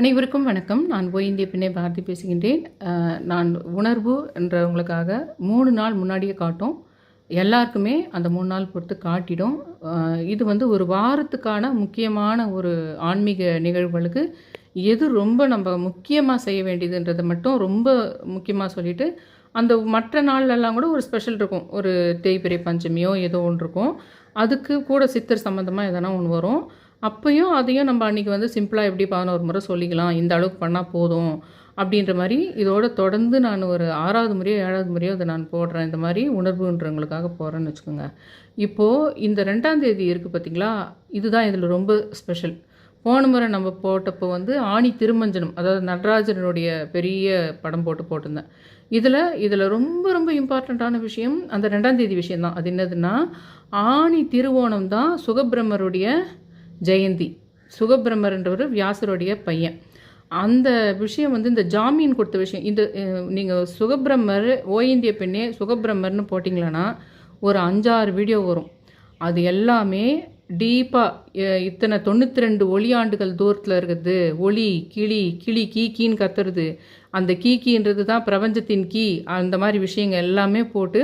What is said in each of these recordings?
அனைவருக்கும் வணக்கம். நான் இந்திய பின்னை பாரதி பேசுகின்றேன். நான் உணர்வு என்றவங்களுக்காக 3 நாள் முன்னாடியே காட்டும். எல்லாருக்குமே அந்த 3 நாள் பொறுத்து காட்டிடும். இது வந்து ஒரு வாரத்துக்கான முக்கியமான ஒரு ஆன்மீக நிகழ்வுகளுக்கு எது ரொம்ப நம்ம முக்கியமாக செய்ய வேண்டியதுன்றதை மட்டும் ரொம்ப முக்கியமாக சொல்லிவிட்டு, அந்த மற்ற நாள்லெல்லாம் கூட ஒரு ஸ்பெஷல் இருக்கும். ஒரு தேய்பிறை பஞ்சமியோ ஏதோ ஒன்று இருக்கும். அதுக்கு கூட சித்தர் சம்மந்தமாக எதனா ஒன்று வரும். அப்பயும் அதையும் நம்ம அன்றைக்கி வந்து சிம்பிளாக எப்படி 11 முறை சொல்லிக்கலாம், இந்த அளவுக்கு பண்ணால் போதும் அப்படின்ற மாதிரி இதோட தொடர்ந்து நான் ஒரு 6வது முறையோ 7வது முறையோ அதை நான் போடுறேன். இந்த மாதிரி உணர்வுன்றவங்களுக்காக போடுறேன்னு வச்சுக்கோங்க. இப்போது இந்த 2ஆம் தேதி இருக்குது பார்த்திங்களா, இதுதான் இதில் ரொம்ப ஸ்பெஷல். போன முறை நம்ம போட்டப்போ வந்து ஆணி திருமஞ்சனம், அதாவது நடராஜனுடைய பெரிய படம் போட்டிருந்தேன். இதில் ரொம்ப ரொம்ப இம்பார்ட்டண்ட்டான விஷயம் அந்த 2ஆம் தேதி விஷயந்தான். அது என்னதுன்னா, ஆணி திருவோணம் தான் சுகபிரம்மருடைய ஜெயந்தி. சுகபிரம்மர்ன்றவர் வியாசருடைய பையன். அந்த விஷயம் வந்து இந்த ஜாமீன் கொடுத்த விஷயம். இந்த நீங்கள் சுகபிரம்மர் இந்திய பெண்ணே சுகபிரம்மர்னு போட்டிங்களான்னா ஒரு 5-6 வீடியோ வரும். அது எல்லாமே டீப்பாக இத்தனை 92 ஒளியாண்டுகள் தூரத்தில் இருக்குது. ஒளி கிளி கீன்னு கத்துறது, அந்த கீன்றது தான் பிரபஞ்சத்தின் அந்த மாதிரி விஷயங்கள் எல்லாமே போட்டு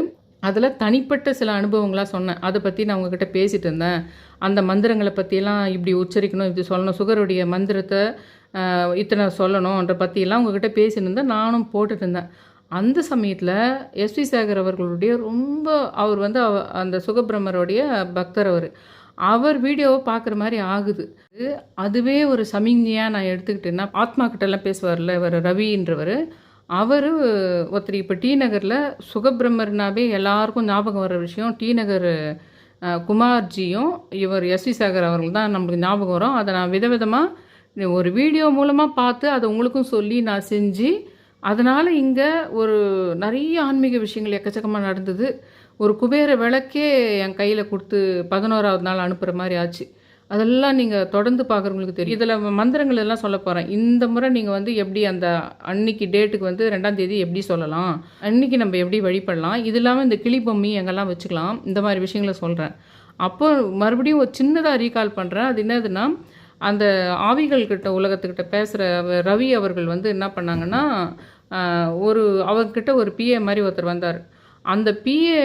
அதில் தனிப்பட்ட சில அனுபவங்களாக சொன்னேன். அதை பற்றி நான் உங்ககிட்ட பேசிகிட்டு இருந்தேன். அந்த மந்திரங்களை பற்றியெல்லாம் இப்படி உச்சரிக்கணும், இப்படி சொல்லணும், சுகருடைய மந்திரத்தை இத்தனை சொல்லணுன்ற பற்றியெல்லாம் உங்ககிட்ட பேசியிருந்தேன். நானும் போட்டுட்டு இருந்தேன். அந்த சமயத்தில் எஸ்வி சேகர் அவர்களுடைய ரொம்ப அவர் வந்து அந்த சுகபிரம்மருடைய பக்தர். அவர் வீடியோவை பார்க்குற மாதிரி ஆகுது. அதுவே ஒரு சமிக்ஞையாக நான் எடுத்துக்கிட்டேன்னா, ஆத்மா கிட்டெல்லாம் பேசுவார்ல இவர் ரவின்றவர், அவர் ஒருத்தர் இப்போ டி நகரில் சுகபிரம்மர்னாவே எல்லாருக்கும் ஞாபகம் வர்ற விஷயம் டி நகர் குமார்ஜியும் இவர் எஸ்வி சேகர் அவர்கள் தான் நம்மளுக்கு ஞாபகம் வரும். அதை நான் விதவிதமாக ஒரு வீடியோ மூலமாக பார்த்து அதை உங்களுக்கும் சொல்லி நான் செஞ்சு, அதனால் இங்கே ஒரு நிறைய ஆன்மீக விஷயங்கள் எக்கச்சக்கமாக நடந்தது. ஒரு குபேர விளக்கே என் கையில் கொடுத்து 11வது நாள் அனுப்புகிற மாதிரி ஆச்சு. அதெல்லாம் நீங்கள் தொடர்ந்து பார்க்குறவங்களுக்கு தெரியும். இதில் மந்திரங்கள் எல்லாம் சொல்ல போகிறேன். இந்த முறை நீங்கள் வந்து எப்படி அந்த அன்னைக்கு டேட்டுக்கு வந்து 2ஆம் தேதி எப்படி சொல்லலாம், அன்றைக்கி நம்ம எப்படி வழிபடலாம், இது இல்லாமல் இந்த கிளி பொம்மி எங்கெல்லாம் வச்சுக்கலாம், இந்த மாதிரி விஷயங்களை சொல்கிறேன். அப்போ மறுபடியும் ஒரு சின்னதாக ரீகால் பண்ணுறேன். அது என்னதுன்னா, அந்த ஆவிகள்கிட்ட உலகத்துக்கிட்ட பேசுகிற ரவி அவர்கள் வந்து என்ன பண்ணாங்கன்னா, அவர்கிட்ட ஒரு பிஏ மாதிரி ஒருத்தர் வந்தார். அந்த பிஏ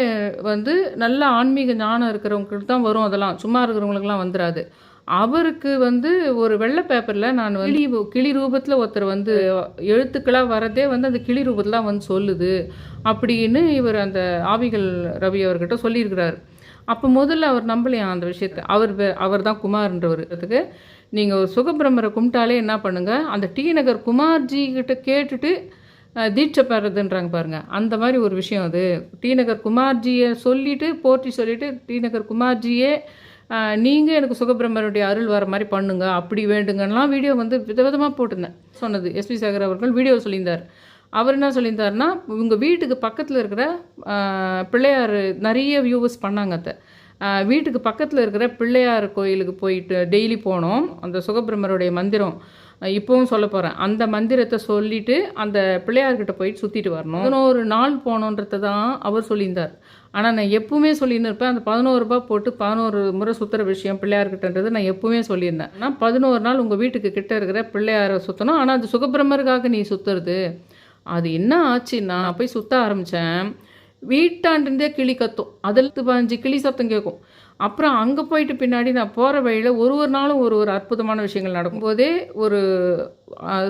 வந்து நல்ல ஆன்மீக ஞானம் இருக்கிறவங்களுக்கு தான் வரும். அதெல்லாம் சும்மா இருக்கிறவங்களுக்குலாம் வந்துடாது. அவருக்கு வந்து ஒரு வெள்ளை பேப்பரில் நான் கிளி ரூபத்தில் ஒருத்தர் வந்து எழுத்துக்களாக வரதே வந்து அந்த கிளி ரூபத்தில் தான் வந்து சொல்லுது அப்படின்னு இவர் அந்த ஆவிகள் ரவி அவர்கிட்ட சொல்லியிருக்கிறார். அப்போ முதல்ல அவர் நம்பலையாம் அந்த விஷயத்தை. அவர் தான் குமார்ன்றவருக்கு. நீங்கள் சுகபிரம்மரை கும்பிட்டாலே என்ன பண்ணுங்கள், அந்த டி நகர் குமார்ஜி கிட்ட கேட்டுட்டு தீட்சை பெறதுன்றாங்க பாருங்கள், அந்த மாதிரி ஒரு விஷயம். அது டி நகர் குமார்ஜியை போற்றி சொல்லிவிட்டு டி நகர் குமார்ஜியே நீங்கள் எனக்கு சுகபிரம்மருடைய அருள் வர மாதிரி பண்ணுங்க, அப்படி வேண்டுங்கலாம் வீடியோ வந்து விதவிதமாக போட்டிருந்தேன். சொன்னது எஸ்வி சேகர் அவர்கள் வீடியோ சொல்லியிருந்தார். அவர் என்ன சொல்லியிருந்தாருன்னா, உங்கள் வீட்டுக்கு பக்கத்தில் இருக்கிற பிள்ளையார் நிறைய வியூவர்ஸ் பண்ணாங்க. வீட்டுக்கு பக்கத்தில் இருக்கிற பிள்ளையார் கோயிலுக்கு போயிட்டு டெய்லி போனோம். அந்த சுகபிரம்மருடைய மந்திரம் இப்போவும் சொல்ல போகிறேன். அந்த மந்திரத்தை சொல்லிவிட்டு அந்த பிள்ளையார்கிட்ட போயிட்டு சுற்றிட்டு வரணும். 11 நாள் போகணுன்றதை தான் அவர் சொல்லியிருந்தார். ஆனால் நான் எப்பவுமே சொல்லியிருந்திருப்பேன், அந்த 11 ரூபாய் போட்டு 11 முறை சுற்றுற விஷயம் பிள்ளையார்கிட்டன்றது நான் எப்பவுமே சொல்லியிருந்தேன். ஆனால் 11 நாள் உங்கள் வீட்டுக்கு கிட்ட இருக்கிற பிள்ளையாரை சுற்றணும். ஆனால் அது சுகபிரம்மருக்காக நீ சுற்றுறது. அது என்ன ஆச்சுன்னா, நான் போய் சுற்ற ஆரம்பித்தேன். வீட்டாண்டிருந்தே கிளி கத்தும், அதில் 15 கிளி சத்தம் கேட்கும். அப்புறம் அங்கே போயிட்டு பின்னாடி நான் போகிற வழியில் ஒரு நாளும் ஒரு அற்புதமான விஷயங்கள் நடக்கும்போதே ஒரு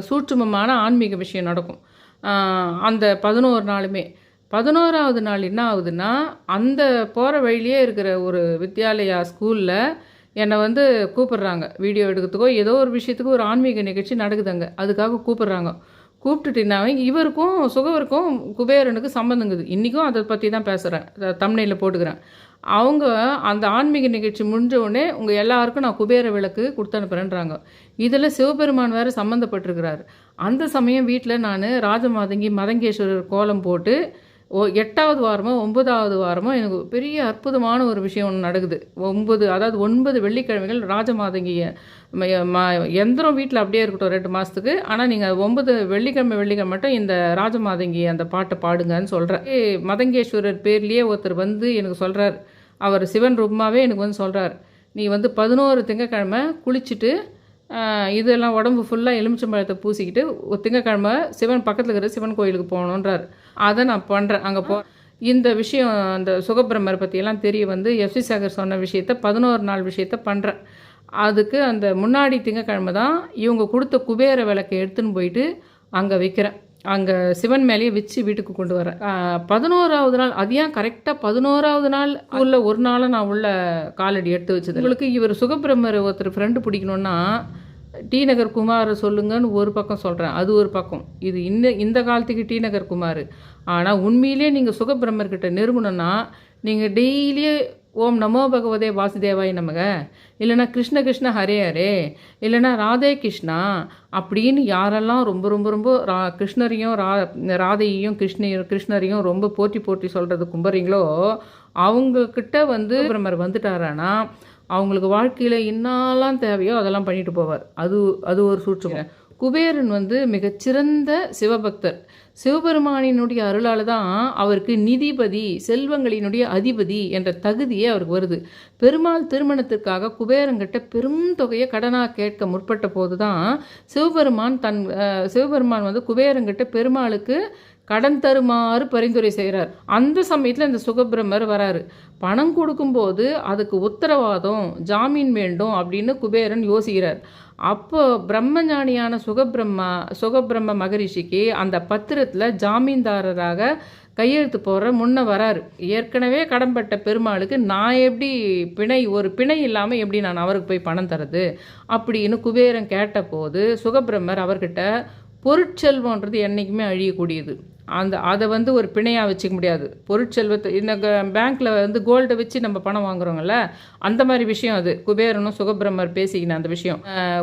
சூட்சுமமான ஆன்மீக விஷயம் நடக்கும். அந்த 11 நாளுமே 11வது நாள் என்ன ஆகுதுன்னா, அந்த போகிற வழியிலே இருக்கிற ஒரு வித்யாலயா ஸ்கூலில் என்னை வந்து கூப்பிட்றாங்க வீடியோ எடுக்கிறதுக்கோ ஏதோ ஒரு விஷயத்துக்கு. ஒரு ஆன்மீக நிகழ்ச்சி நடக்குதுங்க, அதுக்காக கூப்பிட்றாங்க. கூப்பிட்டுட்டுனாவே இவருக்கும் சுகவருக்கும் குபேரனுக்கு சம்மந்தங்குது. இன்றைக்கும் அதை பற்றி தான் பேசுகிறேன், தம்ப்நெயில்ல போட்டுக்கிறேன். அவங்க அந்த ஆன்மீக நிகழ்ச்சி முடிஞ்ச உடனே உங்கள் எல்லாருக்கும் நான் குபேர விளக்கு கொடுத்து அனுப்புகிறேன்றாங்க. இதில் சிவபெருமான் வேறு சம்மந்தப்பட்டிருக்கிறார். அந்த சமயம் வீட்டில் நான் ராஜமாதங்கி மதங்கேஸ்வரர் கோலம் போட்டு 8வது வாரமோ 9வது வாரமோ எனக்கு பெரிய அற்புதமான ஒரு விஷயம் ஒன்று நடக்குது. 9 வெள்ளிக்கிழமைகள் ராஜமாதங்கி எந்திரம் வீட்டில் அப்படியே இருக்கட்டும் 2 மாதத்துக்கு. ஆனால் நீங்கள் 9 வெள்ளிக்கிழமை மட்டும் இந்த ராஜமாதங்கி அந்த பாட்டை பாடுங்கன்னு சொல்கிறேன். மதங்கேஸ்வரர் பேர்லேயே ஒருத்தர் வந்து எனக்கு சொல்கிறார். அவர் சிவன் ரூபமாகவே எனக்கு வந்து சொல்கிறார், நீ வந்து 11 திங்கக்கிழமை குளிச்சுட்டு இதெல்லாம் உடம்பு ஃபுல்லாக எலுமிச்சம்பழத்தை பூசிக்கிட்டு திங்கக்கிழமை சிவன் பக்கத்தில் இருக்கிற சிவன் கோயிலுக்கு போகணுன்றார். அதை நான் பண்ணுறேன். அங்கே இந்த விஷயம் அந்த சுகபிரம்மர் பற்றியெல்லாம் தெரிய வந்து எஃப்சி சாகர் சொன்ன விஷயத்த 11 நாள் விஷயத்த பண்ணுறேன். அதுக்கு அந்த முன்னாடி திங்கக்கிழமை தான் இவங்க கொடுத்த குபேர விளக்கை எடுத்துன்னு போயிட்டு அங்கே வைக்கிறேன். அங்கே சிவன் மேலேயே வச்சு வீட்டுக்கு கொண்டு வரேன். 11ஆவது நாள், அது ஏன் கரெக்டாக 11ஆவது நாள் உள்ள ஒரு நாளை நான் உள்ள காலடி எடுத்து வச்சது. உங்களுக்கு இவர் சுகபிரம்மர் ஒருத்தர் ஃப்ரெண்டு பிடிக்கணுன்னா டி நகர் குமார் சொல்லுங்கன்னு ஒரு பக்கம் சொல்கிறேன், அது ஒரு பக்கம். இது இந்த காலத்துக்கு டி நகர் குமார். ஆனால் உண்மையிலே நீங்கள் சுகபிரம்மர்கிட்ட நெருங்கணுன்னா நீங்கள் டெய்லியே ஓம் நமோ பகவதே வாசுதேவாய் நமக, இல்லைனா கிருஷ்ண கிருஷ்ண ஹரே ஹரே, இல்லைனா ராதே கிருஷ்ணா அப்படின்னு யாரெல்லாம் ரொம்ப ரொம்ப ரொம்ப கிருஷ்ணரையும் ராதையையும் கிருஷ்ணரையும் ரொம்ப போற்றி சொல்கிறது கும்புறீங்களோ அவங்கக்கிட்ட வந்து பிரம்மர் வந்துட்டாரானா அவங்களுக்கு வாழ்க்கையில் என்னெல்லாம் தேவையோ அதெல்லாம் பண்ணிட்டு போவார். அது ஒரு சூட்சம். குபேரன் வந்து மிகச்சிறந்த சிவபக்தர். சிவபெருமானினுடைய அருளால் தான் அவருக்கு நிதிபதி, செல்வங்களினுடைய அதிபதி என்ற தகுதியே அவருக்கு வருது. பெருமாள் திருமணத்திற்காக குபேரங்கிட்ட பெரும் தொகையை கடனாக கேட்க முற்பட்ட போது தான் சிவபெருமான் வந்து குபேரங்கிட்ட பெருமாளுக்கு கடன் தருமாறு பரிந்துரை செய்கிறார். அந்த சமயத்தில் இந்த சுகபிரம்மர் வராரு. பணம் கொடுக்கும்போது அதுக்கு உத்தரவாதம், ஜாமீன் வேண்டும் அப்படின்னு குபேரன் யோசிக்கிறார். அப்போ பிரம்மஞானியான சுகபிரம்ம மகரிஷிக்கு அந்த பத்திரத்தில் ஜாமீன்தாரராக கையெழுத்து போடுற முன்ன வராரு. ஏற்கனவே கடன்பட்ட பெருமாளுக்கு நான் எப்படி ஒரு பிணை இல்லாமல் எப்படி நான் அவருக்கு போய் பணம் தரது அப்படின்னு குபேரன் கேட்டபோது சுகபிரம்மர் அவர்கிட்ட பொருட்செல்வன்றது என்றைக்குமே அழியக்கூடியது, அதை வந்து ஒரு பிணையாக வச்சுக்க முடியாது. பொருட்செல்வத்தை இந்த பேங்க்கில் வந்து கோல்டை வச்சு நம்ம பணம் வாங்குறோங்கல்ல, அந்த மாதிரி விஷயம் அது. குபேரனும் சுகபிரம்மர் பேசிக்கின அந்த விஷயம்.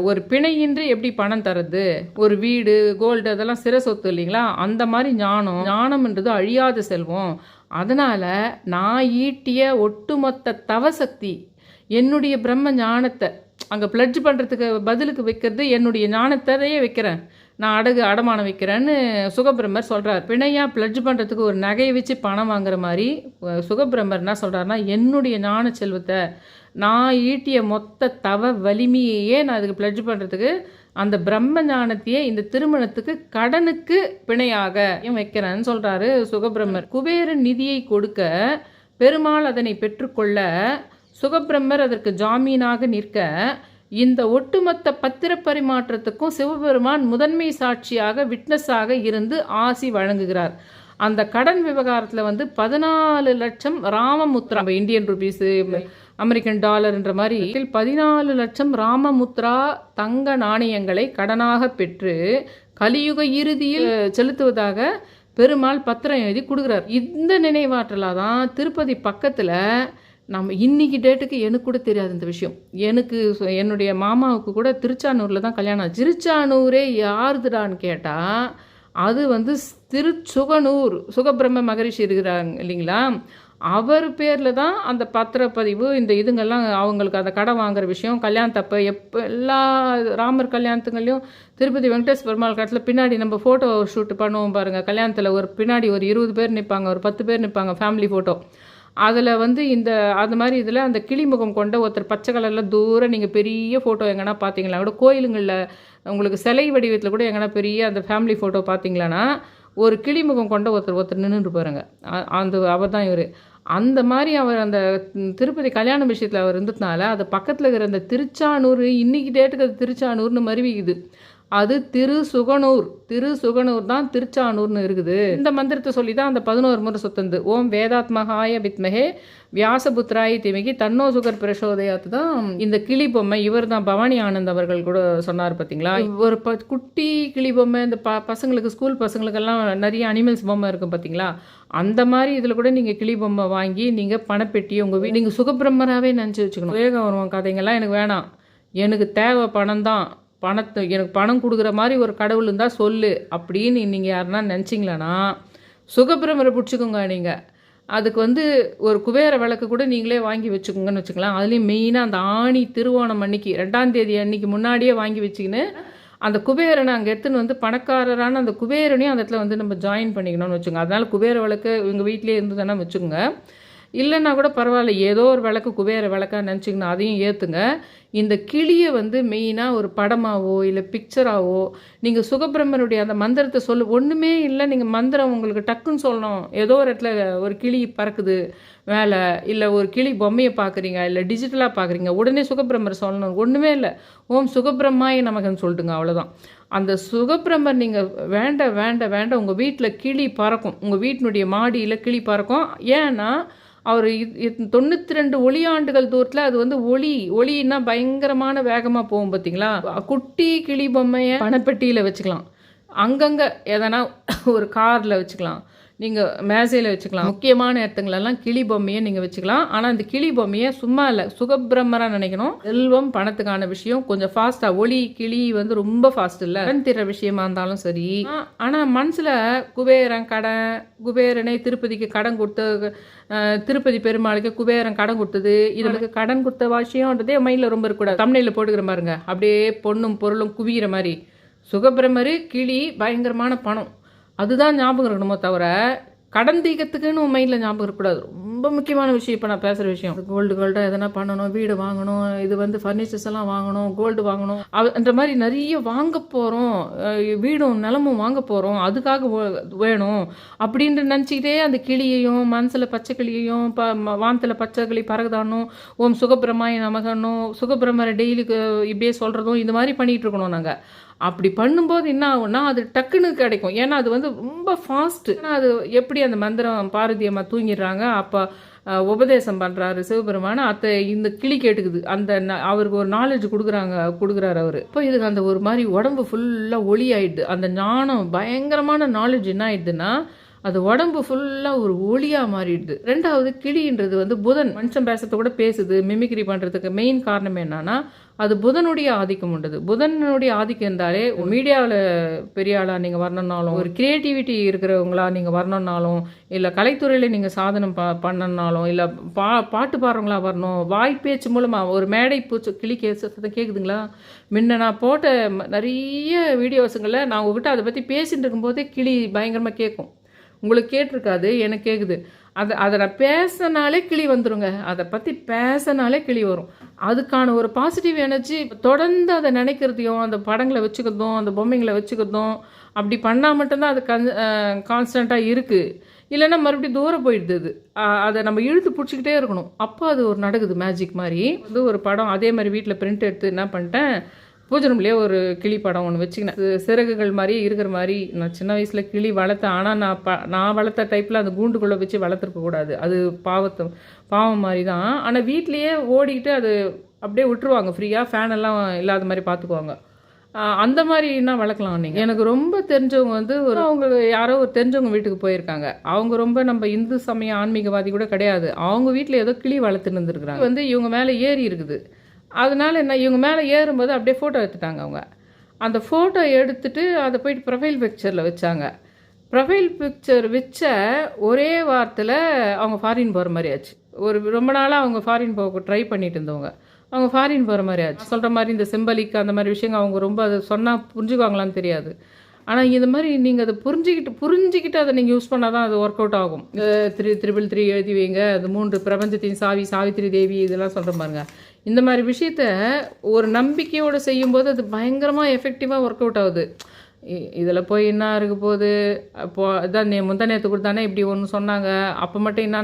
ஒரு பிணையின்றி எப்படி பணம் தரது, ஒரு வீடு கோல்டு அதெல்லாம் சிற சொத்து இல்லைங்களா, அந்த மாதிரி ஞானம்ன்றது அழியாத செல்வம். அதனால் நான் ஈட்டிய ஒட்டுமொத்த தவசக்தி என்னுடைய பிரம்ம ஞானத்தை அங்கே பிளட்ஜ் பண்ணுறதுக்கு பதிலுக்கு வைக்கிறது, என்னுடைய ஞானத்தையே வைக்கிறேன், நான் அடமானம் வைக்கிறேன்னு சுகபிரம்மர் சொல்கிறார். பிணையாக பிளட்ஜ் பண்ணுறதுக்கு ஒரு நகையை வச்சு பணம் வாங்குற மாதிரி சுகபிரம்மர் என்ன சொல்கிறாருன்னா, என்னுடைய ஞான செல்வத்தை நான் ஈட்டிய மொத்த தவ வலிமையையே நான் அதுக்கு பிளட்ஜ் பண்ணுறதுக்கு அந்த பிரம்ம ஞானத்தையே இந்த திருமணத்துக்கு கடனுக்கு பிணையாக வைக்கிறேன்னு சொல்கிறாரு சுகபிரம்மர். குபேரன் நிதியை கொடுக்க பெருமாள் அதனை பெற்றுக்கொள்ள சுகபிரம்மர் அதற்கு ஜாமீனாக நிற்க இந்த ஒட்டுமொத்த பத்திர பரிமாற்றத்துக்கும் சிவபெருமான் முதன்மை சாட்சியாக விட்னஸாக இருந்து ஆசி வழங்குகிறார். அந்த கடன் விவகாரத்தில் வந்து 14 லட்சம் ராமமுத்ரா, இந்தியன் ருபீஸு அமெரிக்கன் டாலர்ன்ற மாதிரி 14 லட்சம் ராமமுத்ரா தங்க நாணயங்களை கடனாக பெற்று கலியுக இறுதியில் செலுத்துவதாக பெருமாள் பத்திரம் எழுதி கொடுக்குறார். இந்த நினைவாற்றலாக தான் திருப்பதி பக்கத்தில் நம்ம இன்றைக்கி டேட்டுக்கு எனக்கு கூட தெரியாது இந்த விஷயம். என்னுடைய மாமாவுக்கு கூட திருச்சானூரில் தான் கல்யாணம் ஆச்சு. திருச்சானூரே யாருதுடான்னு கேட்டால் அது வந்து திருச்சுகனூர் சுகபிரம்ம மகரிஷி இருக்கிறாங்க இல்லைங்களா, அவர் பேரில் தான் அந்த பத்திரப்பதிவு இந்த இதுங்கெல்லாம் அவங்களுக்கு அந்த கடன் வாங்குற விஷயம். கல்யாணத்தப்போ எல்லா ராமர் கல்யாணத்துங்களையும் திருப்பதி வெங்கடேஷ் பெருமாள் காலத்தில் பின்னாடி நம்ம ஃபோட்டோ ஷூட் பண்ணுவோம் பாருங்கள். கல்யாணத்தில் பின்னாடி ஒரு 20 பேர் நிற்பாங்க, ஒரு 10 பேர் நிற்பாங்க ஃபேமிலி ஃபோட்டோ. அதில் வந்து அது மாதிரி இதில் அந்த கிளிமுகம் கொண்ட ஒருத்தர் பச்சை கலரில் தூரம் நீங்கள் பெரிய ஃபோட்டோ எங்கன்னா பார்த்தீங்களா கூட, கோயிலுங்களில் உங்களுக்கு சிலை வடிவத்தில் கூட எங்கன்னா பெரிய அந்த ஃபேமிலி ஃபோட்டோ பார்த்தீங்களான்னா ஒரு கிளிமுகம் கொண்ட ஒருத்தர் நின்றுட்டு பாருங்க, அவர் தான் இவர். அந்த மாதிரி அவர் அந்த திருப்பதி கல்யாண விஷயத்தில் அவர் இருந்ததுனால அது பக்கத்தில் இருக்கிற அந்த திருச்சானூர், இன்றைக்கி டேட்டுக்கு அது திருச்சானூர்னு மருவிக்குது. அது திருசுகனூர் தான் திருச்சானூர்னு இருக்குது. இந்த மந்திரத்தை சொல்லி தான் அந்த 11 முறை சுத்தந்து. ஓம் வேதாத்மகாய வித்மகே வியாசபுத்ராய் திமிகி தன்னோ சுகர் பிரசோதயாத்து தான் இந்த கிளி பொம்மை. இவர் தான் பவானி ஆனந்த் அவர்கள் கூட சொன்னார் பார்த்தீங்களா. ஒரு குட்டி கிளி பொம்மை இந்த பசங்களுக்கு ஸ்கூல் பசங்களுக்கெல்லாம் நிறைய அனிமல்ஸ் பொம்மை இருக்கும் பார்த்தீங்களா, அந்த மாதிரி இதில் கூட நீங்கள் கிளி பொம்மை வாங்கி நீங்கள் பணப்பெட்டி உங்கள் நீங்கள் சுகபிரம்மராகவே நினச்சி வச்சுக்கணும். வேகம் வருவோம் கதைங்கெல்லாம் எனக்கு வேணாம், எனக்கு தேவை பணம் தான், எனக்கு பணம் கொடுக்குற மாதிரி ஒரு கடவுள் இருந்தால் சொல்லு அப்படின்னு நீங்கள் யாருன்னா நினச்சிங்களான்னா சுகபிரமரை பிடிச்சிக்கோங்க. நீங்கள் அதுக்கு வந்து ஒரு குபேர விளக்கு கூட நீங்களே வாங்கி வச்சுக்கோங்கன்னு வச்சுக்கலாம். அதுலேயும் மெயினாக அந்த ஆணி திருவோணம் அன்னைக்கு 2ஆம் தேதி அன்னைக்கு முன்னாடியே வாங்கி வச்சுக்கின்னு அந்த குபேரனை அங்கே எடுத்துன்னு வந்து பணக்காரரான அந்த குபேரனையும் அந்த இடத்துல வந்து நம்ம ஜாயின் பண்ணிக்கணும்னு வச்சுக்கோங்க. அதனால் குபேர விளக்கு எங்கள் வீட்டிலே இருந்ததுன்னா வச்சுக்கோங்க. இல்லைன்னா கூட பரவாயில்ல, ஏதோ ஒரு விளக்கு குபேர விளக்கா நினச்சிக்கணும், அதையும் ஏற்றுங்க. இந்த கிளியை வந்து மெயினாக ஒரு படமாவோ இல்லை பிக்சராவோ நீங்கள் சுகபிரம்மனுடைய அந்த மந்திரத்தை ஒன்றுமே இல்லை, நீங்கள் மந்திரம் உங்களுக்கு டக்குன்னு சொல்லணும். ஏதோ ஒரு இடத்துல ஒரு கிளி பறக்குது மேலே, இல்லை ஒரு கிளி பொம்மையை பார்க்குறீங்க, இல்லை டிஜிட்டலாக பார்க்குறீங்க, உடனே சுகபிரம்மர் சொல்லணும். ஒன்றுமே இல்லை, ஓம் சுகபிரம்மாய நமகன்னு சொல்லிட்டுங்க, அவ்வளோதான். அந்த சுகபிரம்மர் நீங்கள் வேண்டாம் உங்கள் வீட்டில் கிளி பறக்கும், உங்கள் வீட்டினுடைய மாடியில் கிளி பறக்கும். ஏன்னா அவர் 92 ஒளியாண்டுகள் தூரத்தில் அது வந்து ஒளின்னா பயங்கரமான வேகமாக போகும் பார்த்தீங்களா. குட்டி கிளி பொம்மையை பணப்பெட்டியில் வச்சுக்கலாம், அங்கங்கே எதனா ஒரு காரில் வச்சுக்கலாம், நீங்கள் மேசையில் வச்சுக்கலாம். முக்கியமான இடத்துங்களெல்லாம் கிளி பொம்மையை நீங்கள் வச்சுக்கலாம். ஆனால் அந்த கிளி பொம்மையை சும்மா இல்லை, சுகபிரம்மராக நினைக்கணும். செல்வம் பணத்துக்கான விஷயம் கொஞ்சம் ஃபாஸ்ட்டாக, கிளி வந்து ரொம்ப ஃபாஸ்ட் இல்லை, கடன் திற விஷயமா இருந்தாலும் சரி. ஆனால் மனசில் குபேரனை திருப்பதிக்கு கடன் கொடுத்த, திருப்பதி பெருமாளுக்கு குபேரன் கடன் கொடுத்தது, இதுக்கு கடன் கொடுத்த விஷயம்ன்றதே மைண்டில் ரொம்ப இருக்கக்கூடாது. தமிழில் போட்டுக்கிற பாருங்க, அப்படியே பொண்ணும் பொருளும் குவிகிற மாதிரி. சுகபிரம்மரு கிளி பயங்கரமான பணம், அதுதான் ஞாபகம் இருக்கணுமோ தவிர கடன் தீக்கத்துக்குன்னு உன் மைண்டில் ஞாபகம் இருக்கக்கூடாது. ரொம்ப முக்கியமான விஷயம் இப்போ நான் பேசுகிற விஷயம். கோல்டாக எதனா பண்ணணும், வீடு வாங்கணும், இது வந்து ஃபர்னிச்சர்ஸ் எல்லாம் வாங்கணும், கோல்டு வாங்கணும் என்ற மாதிரி நிறைய வாங்க போகிறோம், வீடும் நிலமும் வாங்க போகிறோம், அதுக்காக வேணும் அப்படின்ட்டு நினச்சிக்கிட்டே அந்த கிளியையும் மனசில் பச்சை கிளியையும் வானத்தில் பச்சை கிளி பறகுதானும், ஓம் சுகபிரமாய நமகனும், சுகபிரமரை டெய்லி இப்படியே சொல்கிறதும், இந்த மாதிரி பண்ணிகிட்டு இருக்கணும் நாங்கள். அப்படி பண்ணும்போது என்ன ஆகும்னா அது டக்குன்னு கிடைக்கும். ஏன்னா அது வந்து ரொம்ப ஃபாஸ்ட்டு. ஏன்னா அது எப்படி அந்த மந்திரம் பார்வதி அம்மா தூங்கிடுறாங்க, அப்போ உபதேசம் பண்ணுறாரு சிவபெருமான, அத்தை இந்த கிளி கேட்டுக்குது, அந்த அவருக்கு ஒரு நாலேஜ் கொடுக்குறாரு அவர். இப்போ இதுக்கு அந்த ஒரு மாதிரி உடம்பு ஃபுல்லாக ஒளி ஆயிடுது. அந்த ஞானம் பயங்கரமான நாலேஜ் என்ன ஆயிடுதுன்னா அது உடம்பு ஃபுல்லாக ஒரு ஒளியாக மாறிடுது. ரெண்டாவது கிளின்றது வந்து புதன், மனுஷன் பேசுறத கூட பேசுது, மிமிக்ரி பண்ணுறதுக்கு மெயின் காரணம் என்னன்னா அது புதனுடைய ஆதிக்கம் உண்டது. புதனுடைய ஆதிக்கம் இருந்தாலே மீடியாவில் பெரிய ஆளாக நீங்கள் வரணுன்னாலும், ஒரு கிரியேட்டிவிட்டி இருக்கிறவங்களா நீங்கள் வரணுன்னாலும், இல்லை கலைத்துறையில் நீங்கள் சாதனம் பண்ணனாலும், இல்லை பாட்டு பாடுறவங்களா வரணும், வாய்ப்பேச்சு மூலமாக ஒரு மேடை பூச்சி கிளி கேட்குதுங்களா. முன்ன நான் போட்ட நிறைய வீடியோஸுங்களில் நான் உங்ககிட்ட அதை பற்றி பேசிட்டு இருக்கும்போதே கிளி பயங்கரமாக கேட்கும். உங்களுக்கு கேட்டிருக்காது, எனக்கு கேட்குது. அதை நான் பேசினாலே கிளி வந்துடுங்க, அதை பற்றி பேசினாலே கிளி வரும். அதுக்கான ஒரு பாசிட்டிவ் எனர்ஜி தொடர்ந்து அதை நினைக்கிறதையும், அந்த படங்களை வச்சுக்கிறதும், அந்த பொம்மைங்களை வச்சுக்கிறதும், அப்படி பண்ணால் மட்டும்தான் அது கான்ஸ்டண்ட்டாக இருக்குது. இல்லைன்னா மறுபடியும் தூரம் போயிடுது. அதை நம்ம இழுத்து பிடிச்சிக்கிட்டே இருக்கணும், அப்போ அது ஒரு நடக்குது மேஜிக் மாதிரி. வந்து ஒரு படம் அதே மாதிரி வீட்டில் பிரிண்ட் எடுத்து என்ன பண்ணிட்டேன், பூஜை ரூம்லேயே ஒரு கிளி படம் ஒன்று வச்சுக்கினேன். சிறகுகள் மாதிரியே இருக்கிற மாதிரி. நான் சின்ன வயசில் கிளி வளர்த்தேன், ஆனால் நான் வளர்த்த டைப்பில் அந்த கூண்டுக்குள்ளே வச்சு வளர்த்துருக்கக்கூடாது, அது பாவம் மாதிரி தான். ஆனால் வீட்லேயே ஓடிக்கிட்டு அது அப்படியே விட்டுருவாங்க ஃப்ரீயாக, ஃபேன் எல்லாம் இல்லாத மாதிரி பார்த்துக்குவாங்க. அந்த மாதிரினா வளர்க்கலாம் நீங்கள். எனக்கு ரொம்ப தெரிஞ்சவங்க வந்து அவங்க யாரோ ஒரு தெரிஞ்சவங்க வீட்டுக்கு போயிருக்காங்க. அவங்க ரொம்ப நம்ம இந்து சமய ஆன்மீகவாதி கூட கிடையாது. அவங்க வீட்டில் ஏதோ கிளி வளர்த்துன்னு இருந்துருக்குறாங்க. வந்து இவங்க மேலே ஏறி இருக்குது. அதனால் என்ன, இவங்க மேலே ஏறும்போது அப்படியே ஃபோட்டோ எடுத்துட்டாங்க அவங்க. அந்த ஃபோட்டோ எடுத்துகிட்டு அதை போயிட்டு ப்ரொஃபைல் பிக்சரில் வச்சாங்க. ப்ரொஃபைல் பிக்சர் வச்ச ஒரே வாரத்தில் அவங்க ஃபாரின் போகிற மாதிரி ஆச்சு. ரொம்ப நாளாக அவங்க ஃபாரின் போக ட்ரை பண்ணிட்டு இருந்தவங்க, அவங்க ஃபாரின் போகிற மாதிரி ஆச்சு. சொல்கிற மாதிரி இந்த சிம்பலிக் அந்த மாதிரி விஷயங்கள் அவங்க ரொம்ப அதை சொன்னால் புரிஞ்சுக்குவாங்களான்னு தெரியாது. ஆனால் இது மாதிரி நீங்கள் அதை புரிஞ்சிக்கிட்டு அதை நீங்கள் யூஸ் பண்ணால் தான் அது ஒர்க் அவுட் ஆகும். 333 எழுதி வைங்க, அது 3 பிரபஞ்சத்தின் சாவித்திரி தேவி இதெல்லாம் சொல்கிற பாருங்க. இந்த மாதிரி விஷயத்த ஒரு நம்பிக்கையோடு செய்யும்போது அது பயங்கரமாக எஃபெக்டிவாக ஒர்க் அவுட் ஆகுது. இதில் போய் என்ன இருக்க போகுது, அப்போது இதான் முந்தானேத்து கூட தானே இப்படி ஒன்று சொன்னாங்க, அப்போ மட்டும் என்ன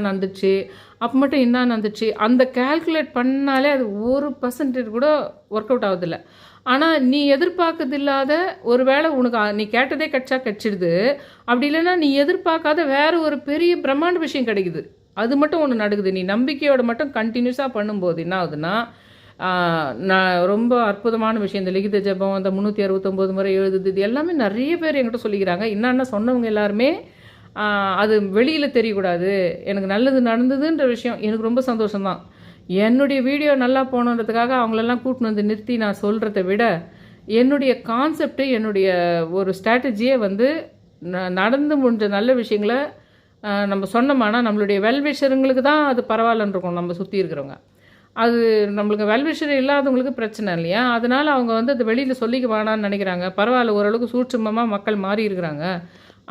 நடந்துச்சு, அந்த கால்குலேட் பண்ணாலே அது 1% கூட ஒர்க் அவுட் ஆகுதில்ல. ஆனால் நீ எதிர்பார்க்கறது இல்லாத ஒரு வேளை உனக்கு நீ கேட்டதே கிடச்சிடுது. அப்படி இல்லைன்னா நீ எதிர்பார்க்காத வேறு ஒரு பெரிய பிரம்மாண்ட விஷயம் கிடைக்குது, அது மட்டும் ஒன்று நடக்குது. நீ நம்பிக்கையோடு மட்டும் கண்டினியூஸாக பண்ணும்போது என்ன ஆகுதுன்னா நான் ரொம்ப அற்புதமான விஷயம். இந்த லிகித ஜபம், அந்த 369 முறை எழுதுது, இது எல்லாமே நிறைய பேர் என்கிட்ட சொல்லிக்கிறாங்க. என்னென்ன சொன்னவங்க எல்லாருமே அது வெளியில் தெரியக்கூடாது, எனக்கு நல்லது நடந்ததுன்ற விஷயம் எனக்கு ரொம்ப சந்தோஷம்தான். என்னுடைய வீடியோ நல்லா போகணுன்றதுக்காக அவங்களெல்லாம் கூட்டின்னு வந்து நிறுத்தி நான் சொல்கிறத விட என்னுடைய கான்செப்டு, என்னுடைய ஒரு ஸ்ட்ராட்டஜியே வந்து நடந்து முடிஞ்ச நல்ல விஷயங்களை நம்ம சொன்னோம்னா நம்மளுடைய வெல்விஷருங்களுக்கு தான் அது பரவாயில்லன்னு இருக்கும். நம்ம சுற்றி இருக்கிறவங்க அது நம்மளுக்கு வெல்விஷர் இல்லாதவங்களுக்கு பிரச்சனை இல்லையா, அதனால் அவங்க வந்து அது வெளியில் சொல்லிக்க வேணான்னு நினைக்கிறாங்க. பரவாயில்ல, ஓரளவுக்கு சூட்சுமமாக மக்கள் மாறி இருக்கிறாங்க.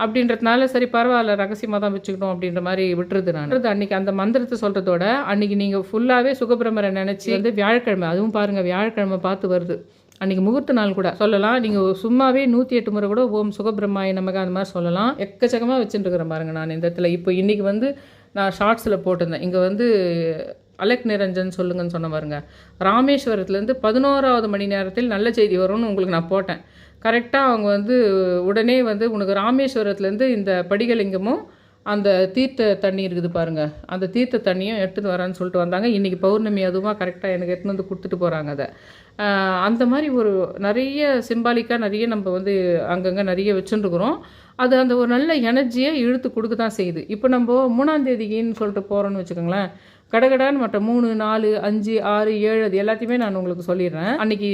அப்படின்றதுனால சரி பரவாயில்ல ரகசியமாக தான் வச்சுக்கணும் அப்படின்ற மாதிரி விட்டுருது. நான் அன்றைக்கி அந்த மந்திரத்தை சொல்கிறதோட அன்றைக்கி நீங்கள் ஃபுல்லாகவே சுகபிரமரை நினச்சி வந்து வியாழக்கிழமை, அதுவும் பாருங்கள் வியாழக்கிழமை பார்த்து வருது, அன்றைக்கி முகூர்த்த நாள் கூட சொல்லலாம். நீங்கள் சும்மாவே 108 முறை கூட ஓம் சுகபிரம்மாய நமக அந்த மாதிரி சொல்லலாம். எக்கச்சக்கமாக வச்சுட்டுருக்குறேன் பாருங்கள் நான் இந்த இடத்துல. இப்போ இன்றைக்கி வந்து நான் ஷார்ட்ஸில் போட்டிருந்தேன். இங்கே வந்து அலக் நிரஞ்சன் சொல்லுங்கன்னு சொன்ன பாருங்க. ராமேஸ்வரத்துலேருந்து 11வது மணி நேரத்தில் நல்ல செய்தி வரும்னு உங்களுக்கு நான் போட்டேன். கரெக்டாக அவங்க வந்து உடனே வந்து உனக்கு ராமேஸ்வரத்துலேருந்து இந்த படிகலிங்கமும் அந்த தீர்த்த தண்ணி இருக்குது பாருங்கள், அந்த தீர்த்த தண்ணியும் எடுத்துகிட்டு வரேன்னு சொல்லிட்டு வந்தாங்க. இன்றைக்கி பௌர்ணமி அதுவாக கரெக்டாக எனக்கு எடுத்துன்னு வந்து கொடுத்துட்டு போகிறாங்க. அதை அந்த மாதிரி ஒரு நிறைய சிம்பாலிக்காக நிறைய நம்ம வந்து அங்கங்கே நிறைய வச்சுருக்குறோம். அது அந்த ஒரு நல்ல எனர்ஜியை இழுத்து கொடுக்க தான் செய்யுது. இப்போ நம்ம 3ஆம் தேதிக்குன்னு சொல்லிட்டு போகிறோன்னு வச்சுக்கோங்களேன், கடகடான்னு மற்ற 3, 4, 5, 6, 7 அது எல்லாத்தையுமே நான் உங்களுக்கு சொல்லிடுறேன். அன்றைக்கி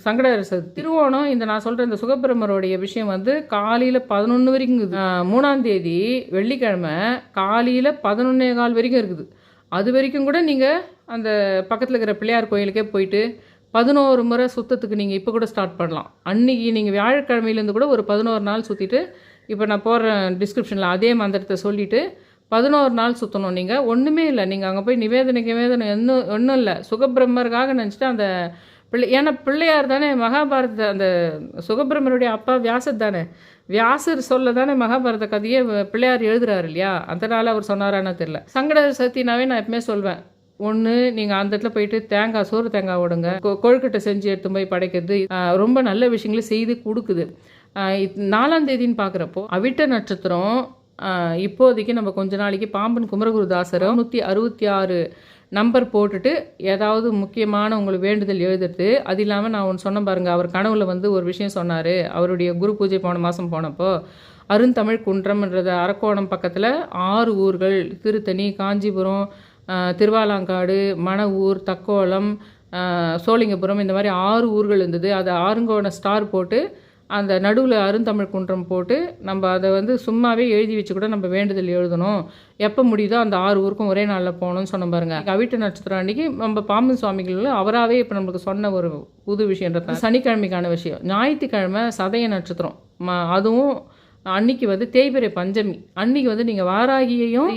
சங்கடஹர சதுர்த்தி, திருவோணம். இந்த நான் சொல்கிற இந்த சுகபிரமருடைய விஷயம் வந்து காலையில் 11 வரைக்கும் இருக்குது. 3ஆம் தேதி வெள்ளிக்கிழமை காலையில் 11:15 வரைக்கும் இருக்குது. அது வரைக்கும் கூட நீங்கள் அந்த பக்கத்தில் இருக்கிற பிள்ளையார் கோயிலுக்கே போயிட்டு 11 முறை சுத்தத்துக்கு நீங்கள் இப்போ கூட ஸ்டார்ட் பண்ணலாம். அன்றைக்கி நீங்கள் வியாழக்கிழமையிலேருந்து கூட ஒரு 11 நாள் சுற்றிட்டு, இப்போ நான் போடுற டிஸ்கிரிப்ஷனில் அதே மந்திரத்தை சொல்லிவிட்டு 11 நாள் சுற்றணும். நீங்கள் ஒன்றுமே இல்லை, நீங்கள் அங்கே போய் நிவேதனை ஒன்றும் இல்லை, சுகபிரம்மருக்காக நினச்சிட்டு அந்த ஏன்னா பிள்ளையார் தானே மகாபாரத அந்த சுகபிரம்மருடைய அப்பா வியாசர் தானே, வியாசர் சொல்ல தானே மகாபாரத கதையை பிள்ளையார் எழுதுறாரு இல்லையா, அதனால் அவர் சொன்னாரான்னு தெரியல. சங்கடஹர சதுர்த்தினாவே நான் எப்பவுமே சொல்வேன், ஒன்று நீங்கள் அந்த இடத்துல போயிட்டு தேங்காய் சோறு தேங்காய் ஓடுங்க, கொழுக்கட்டை செஞ்சு எடுத்து போய் படைக்கிறது ரொம்ப நல்ல விஷயங்களை செய்து கொடுக்குது. 4ஆம் தேதின்னு பார்க்குறப்போ அவிட்ட நட்சத்திரம். இப்போதைக்கு நம்ம கொஞ்ச நாளைக்கு பாம்பன் குமரகுருதாசரும் 166 நம்பர் போட்டுட்டு ஏதாவது முக்கியமான உங்களுக்கு வேண்டுதல் எழுதுறது. அது இல்லாமல் நான் ஒன்று சொன்ன பாருங்கள், அவர் கனவுல வந்து ஒரு விஷயம் சொன்னார். அவருடைய குரு பூஜை போன மாதம் போனப்போ அருந்தமிழ் குன்றம்ன்றது அரக்கோணம் பக்கத்தில் 6 ஊர்கள், திருத்தணி, காஞ்சிபுரம், திருவாலாங்காடு, மணவூர், தக்கோலம், சோழிங்கபுரம், இந்த மாதிரி 6 ஊர்கள் இருந்தது. அதை ஆறுங்கோண ஸ்டார் போட்டு அந்த நடுவில் அருந்தமிழ் குன்றம் போட்டு நம்ம அதை வந்து சும்மாவே எழுதி வச்சு கூட நம்ம வேண்டுதல் எழுதணும். எப்போ முடியுதோ அந்த 6 ஊருக்கும் ஒரே நாளில் போகணும்னு சொன்ன பாருங்க. அவிட்ட நட்சத்திரம் அன்றைக்கி நம்ம பாம்பன் சுவாமிகள் அவராகவே இப்போ நம்மளுக்கு சொன்ன ஒரு புது விஷயன்றது சனிக்கிழமைக்கான விஷயம். ஞாயிற்றுக்கிழமை சதய நட்சத்திரம், அதுவும் அன்னைக்கு வந்து தேய்பிறை பஞ்சமி. அன்னைக்கு வந்து நீங்கள் வாராகியையும்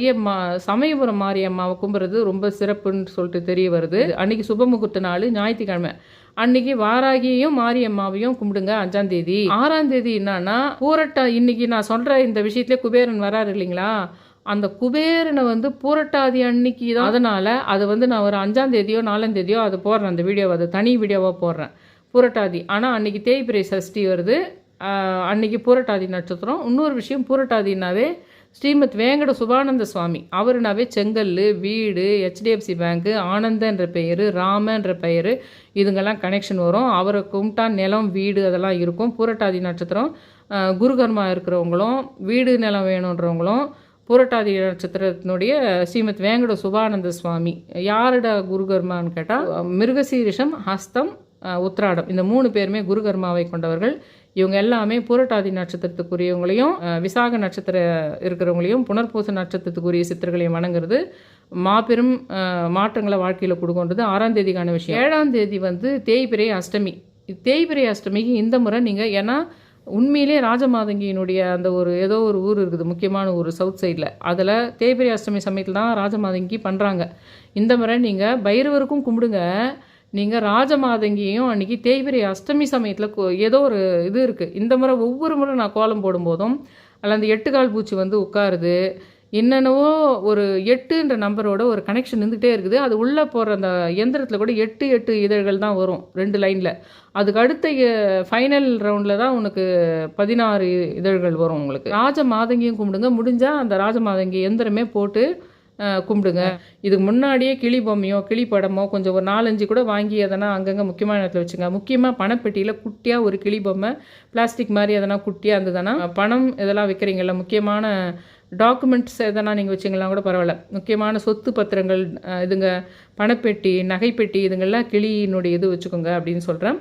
சமயபுரம் மாரியம்மாவை கும்புறது ரொம்ப சிறப்புன்னு சொல்லிட்டு தெரிய வருது. அன்னைக்கு சுபமுகூர்த்த நாள் ஞாயிற்றுக்கிழமை. அன்னைக்கு வாராகியையும் மாரியம்மாவையும் கும்பிடுங்க. 5ஆம் தேதி. 6ஆம் தேதி என்னன்னா பூரட்டா. இன்னைக்கு நான் சொல்ற இந்த விஷயத்துல குபேரன் வராரு இல்லைங்களா, அந்த குபேரனை வந்து பூரட்டாதி அன்னைக்கு தான். அதனால அது வந்து நான் ஒரு 5ஆம் தேதியோ 4ஆம் தேதியோ அது போடுறேன், அந்த வீடியோவை அது தனி வீடியோவாக போடுறேன் பூரட்டாதி. ஆனால் அன்னைக்கு தேய்பிறை சஷ்டி வருது, அன்னைக்கு பூரட்டாதி நட்சத்திரம். இன்னொரு விஷயம், பூரட்டாதினாவே ஸ்ரீமத் வேங்கட சுபானந்த சுவாமி அவருனாவே செங்கல், வீடு, HDFC பேங்க்கு, ஆனந்தன்ற பெயர், ராமன்ற பெயர், இதுங்கெல்லாம் கனெக்ஷன் வரும். அவரை கும்பிட்டா நிலம், வீடு அதெல்லாம் இருக்கும். பூரட்டாதி நட்சத்திரம் குருகர்மா இருக்கிறவங்களும் வீடு நிலம் வேணுன்றவங்களும் பூரட்டாதி நட்சத்திரத்தினுடைய ஸ்ரீமத் வேங்கட சுபானந்த சுவாமி. யாரோட குருகர்மான்னு கேட்டால் மிருகசீரிஷம், ஹஸ்தம், உத்ராடம், இந்த 3 பேருமே குருகர்மாவை கொண்டவர்கள். இவங்க எல்லாமே பூரட்டாதி நட்சத்திரத்துக்குரியவங்களையும் விசாக நட்சத்திரம் இருக்கிறவங்களையும் புனர்பூச நட்சத்திரத்துக்குரிய சித்தர்களையும் வணங்குறது மாபெரும் மாற்றங்களை வாழ்க்கையில் கொடுக்குன்றது 6ஆம் தேதிக்கான விஷயம். 7ஆம் தேதி வந்து தேய்பிறை அஷ்டமி. தேய்பிறை அஷ்டமிக்கு இந்த முறை நீங்கள், ஏன்னா உண்மையிலே ராஜமாதங்கியினுடைய அந்த ஒரு ஏதோ ஒரு ஊர் இருக்குது, முக்கியமான ஊர் சவுத் சைடில், அதில் தேய்பிறை அஷ்டமி சமயத்தில் தான் ராஜமாதங்கி பண்ணுறாங்க. இந்த முறை நீங்கள் பைரவருக்கும் கும்பிடுங்க, நீங்கள் ராஜமாதங்கியையும் அன்றைக்கி தேய்பிறை அஷ்டமி சமயத்தில் ஏதோ ஒரு இது இருக்குது. இந்த முறை ஒவ்வொரு முறை நான் கோலம் போடும்போதும் அதில் அந்த 8 கால் பூச்சி வந்து உட்காருது, என்னென்னவோ ஒரு 8ன்ற நம்பரோட ஒரு கனெக்ஷன் இருந்துகிட்டே இருக்குது. அது உள்ளே போகிற அந்த எந்திரத்தில் கூட 8 இதழ்கள் தான் வரும் 2 லைனில். அதுக்கு அடுத்த ஃபைனல் ரவுண்டில் தான் உனக்கு 16 இதழ்கள் வரும் உங்களுக்கு. ராஜமாதங்கியும் கும்பிடுங்க, முடிஞ்சால் அந்த ராஜமாதங்கி எந்திரமே போட்டு கும்பிடுங்க. இதுக்கு முன்னாடியே கிளி பொம்மையோ கிளி படமோ கொஞ்சம் ஒரு 4-5 கூட வாங்கி எதனா அங்கங்கே முக்கியமான இடத்துல வச்சுங்க. முக்கியமாக பணப்பெட்டியில் குட்டியாக ஒரு கிளி பொம்மை பிளாஸ்டிக் மாதிரி எதனா குட்டியாக இருந்ததுன்னா, பணம் இதெல்லாம் வைக்கிறீங்கல்ல, முக்கியமான டாக்குமெண்ட்ஸ் எதனா நீங்கள் வச்சிங்கன்னா கூட பரவாயில்ல, முக்கியமான சொத்து பத்திரங்கள், இதுங்க பணப்பெட்டி, நகைப்பெட்டி, இதுங்கெல்லாம் கிளியினுடைய இது வச்சுக்கோங்க அப்படின்னு சொல்கிறேன்.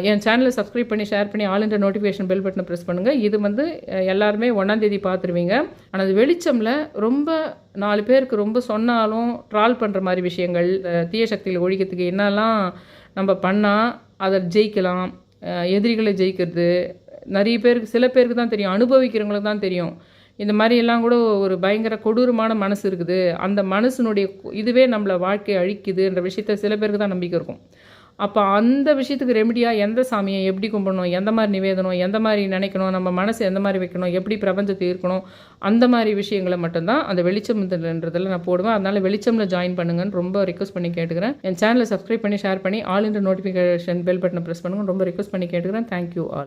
என் சேனலை சப்ஸ்கிரைப் பண்ணி ஷேர் பண்ணி ஆளுன்ற நோட்டிஃபிகேஷன் பெல் பட்டனை ப்ரெஸ் பண்ணுங்கள். இது வந்து எல்லாருமே 1ஆம் தேதி பார்த்துருவீங்க. ஆனால் அது வெளிச்சமில் ரொம்ப 4 பேருக்கு ரொம்ப சொன்னாலும் ட்ரால் பண்ணுற மாதிரி விஷயங்கள், தீய சக்திகளை ஒழிக்கிறதுக்கு என்னெல்லாம் நம்ம பண்ணால் அதை ஜெயிக்கலாம், எதிரிகளை ஜெயிக்கிறது, நிறைய பேருக்கு சில பேருக்கு தான் தெரியும், அனுபவிக்கிறவங்களுக்கு தான் தெரியும். இந்த மாதிரி எல்லாம் கூட ஒரு பயங்கர கொடூரமான மனசு இருக்குது, அந்த மனசினுடைய இதுவே நம்மளை வாழ்க்கையை அழிக்குதுன்ற விஷயத்த சில பேருக்கு தான் நம்பிக்கை இருக்கும். அப்போ அந்த விஷயத்துக்கு ரெமிடியாக எந்த சாமியை எப்படி கும்பிடணும், எந்த மாதிரி நிவேதனம், எந்த மாதிரி நினைக்கணும், நம்ம மனசு எந்த மாதிரி வைக்கணும், எப்படி பிரபஞ்சத்தை இருக்கணும், அந்த மாதிரி விஷயங்களை மட்டும்தான் அந்த வெளிச்சம்ன்றதில் நான் போடுவேன். அதனால் வெளிச்சமில் ஜாயின் பண்ணுங்கன்னு ரொம்ப ரிக்வஸ்ட் பண்ணி கேட்டுக்கிறேன். என் சேனலை சப்ஸ்கிரைப் பண்ணி ஷேர் பண்ணி ஆல் இன்ட்ரு நோட்டிஃபிகேஷன் பெல் பட்டனை ப்ரெஸ் பண்ணுங்க ரொம்ப ரிக்வஸ்ட் பண்ணி கேட்டுக்கிறேன். Thank you all.